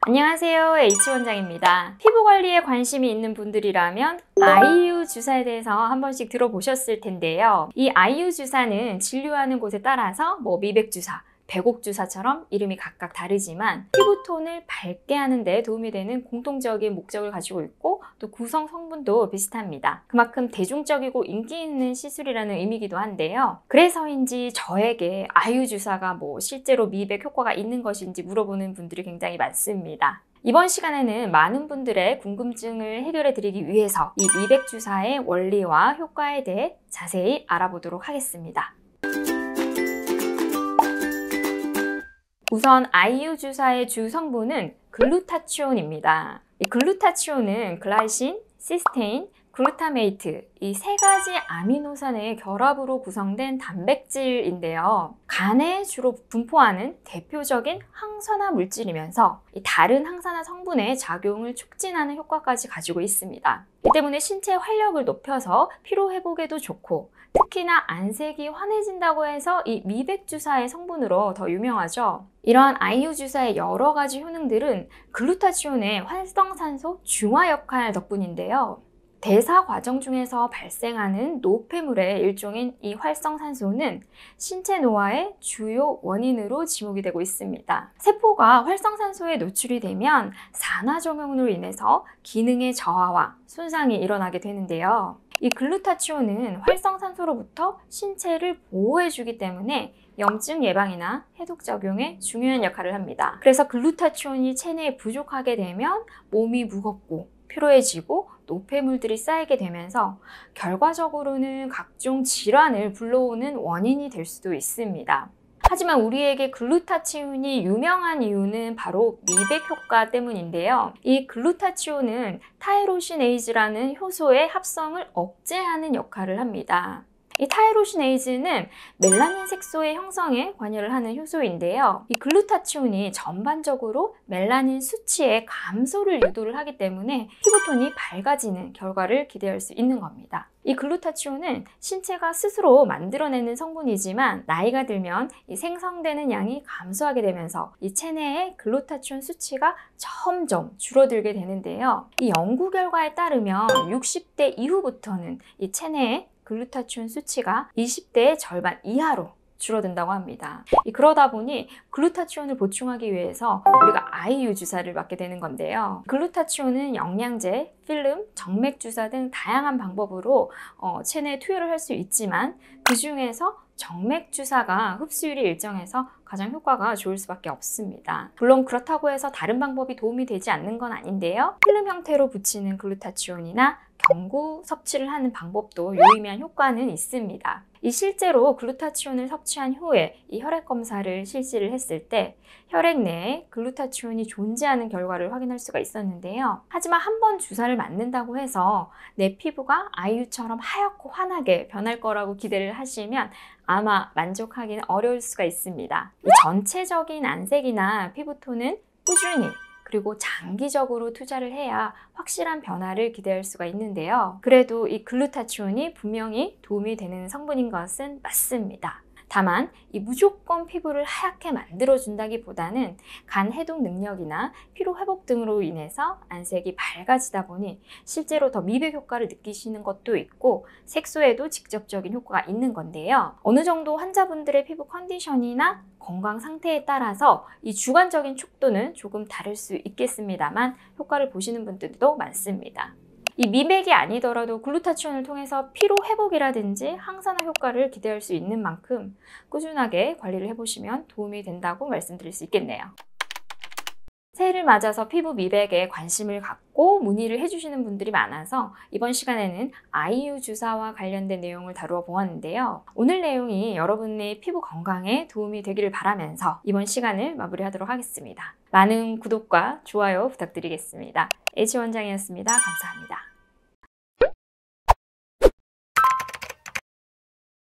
안녕하세요, H원장입니다. 피부 관리에 관심이 있는 분들이라면 아이유 주사에 대해서 한 번씩 들어보셨을 텐데요. 이 아이유 주사는 진료하는 곳에 따라서 미백 주사, 백옥 주사처럼 이름이 각각 다르지만 피부톤을 밝게 하는 데 도움이 되는 공통적인 목적을 가지고 있고 또 구성 성분도 비슷합니다. 그만큼 대중적이고 인기 있는 시술이라는 의미이기도 한데요. 그래서인지 저에게 아이유 주사가 실제로 미백 효과가 있는 것인지 물어보는 분들이 굉장히 많습니다. 이번 시간에는 많은 분들의 궁금증을 해결해 드리기 위해서 이 미백 주사의 원리와 효과에 대해 자세히 알아보도록 하겠습니다. 우선 아이유 주사의 주 성분은 글루타치온입니다. 이 글루타치온은 글라이신, 시스테인, 글루타메이트 이 세 가지 아미노산의 결합으로 구성된 단백질인데요. 간에 주로 분포하는 대표적인 항산화 물질이면서 다른 항산화 성분의 작용을 촉진하는 효과까지 가지고 있습니다. 이 때문에 신체 활력을 높여서 피로 회복에도 좋고 특히나 안색이 환해진다고 해서 이 미백 주사의 성분으로 더 유명하죠. 이러한 아이유 주사의 여러 가지 효능들은 글루타치온의 활성산소 중화 역할 덕분인데요. 대사 과정 중에서 발생하는 노폐물의 일종인 이 활성산소는 신체 노화의 주요 원인으로 지목이 되고 있습니다. 세포가 활성산소에 노출이 되면 산화작용으로 인해서 기능의 저하와 손상이 일어나게 되는데요. 이 글루타치온은 활성산소로부터 신체를 보호해주기 때문에 염증 예방이나 해독작용에 중요한 역할을 합니다. 그래서 글루타치온이 체내에 부족하게 되면 몸이 무겁고 피로해지고 노폐물들이 쌓이게 되면서 결과적으로는 각종 질환을 불러오는 원인이 될 수도 있습니다. 하지만 우리에게 글루타치온이 유명한 이유는 바로 미백 효과 때문인데요. 이 글루타치온은 타이로시네이즈라는 효소의 합성을 억제하는 역할을 합니다. 이 타이로시네이즈는 멜라닌 색소의 형성에 관여를 하는 효소인데요. 이 글루타치온이 전반적으로 멜라닌 수치의 감소를 유도를 하기 때문에 피부톤이 밝아지는 결과를 기대할 수 있는 겁니다. 이 글루타치온은 신체가 스스로 만들어내는 성분이지만 나이가 들면 이 생성되는 양이 감소하게 되면서 이 체내의 글루타치온 수치가 점점 줄어들게 되는데요. 이 연구 결과에 따르면 60대 이후부터는 이 체내의 글루타치온 수치가 20대의 절반 이하로 줄어든다고 합니다. 그러다 보니 글루타치온을 보충하기 위해서 우리가 아이유 주사를 맞게 되는 건데요. 글루타치온은 영양제, 필름, 정맥 주사 등 다양한 방법으로 체내에 투여를 할 수 있지만 그 중에서 정맥 주사가 흡수율이 일정해서 가장 효과가 좋을 수밖에 없습니다. 물론 그렇다고 해서 다른 방법이 도움이 되지 않는 건 아닌데요. 필름 형태로 붙이는 글루타치온이나 경구 섭취를 하는 방법도 유의미한 효과는 있습니다. 실제로 글루타치온을 섭취한 후에 이 혈액 검사를 실시를 했을 때 혈액 내에 글루타치온이 존재하는 결과를 확인할 수가 있었는데요. 하지만 한 번 주사를 맞는다고 해서 내 피부가 아이유처럼 하얗고 환하게 변할 거라고 기대를 하시면 아마 만족하기는 어려울 수가 있습니다. 전체적인 안색이나 피부톤은 꾸준히 그리고 장기적으로 투자를 해야 확실한 변화를 기대할 수가 있는데요. 그래도 이 글루타치온이 분명히 도움이 되는 성분인 것은 맞습니다. 다만 무조건 피부를 하얗게 만들어준다기보다는 간 해독 능력이나 피로 회복 등으로 인해서 안색이 밝아지다 보니 실제로 더 미백 효과를 느끼시는 것도 있고 색소에도 직접적인 효과가 있는 건데요. 어느 정도 환자분들의 피부 컨디션이나 건강 상태에 따라서 이 주관적인 촉도는 조금 다를 수 있겠습니다만 효과를 보시는 분들도 많습니다. 미백이 아니더라도 글루타치온을 통해서 피로 회복이라든지 항산화 효과를 기대할 수 있는 만큼 꾸준하게 관리를 해보시면 도움이 된다고 말씀드릴 수 있겠네요. 새해를 맞아서 피부 미백에 관심을 갖고 문의를 해주시는 분들이 많아서 이번 시간에는 아이유 주사와 관련된 내용을 다루어 보았는데요. 오늘 내용이 여러분의 피부 건강에 도움이 되기를 바라면서 이번 시간을 마무리하도록 하겠습니다. 많은 구독과 좋아요 부탁드리겠습니다. H원장이었습니다. 감사합니다.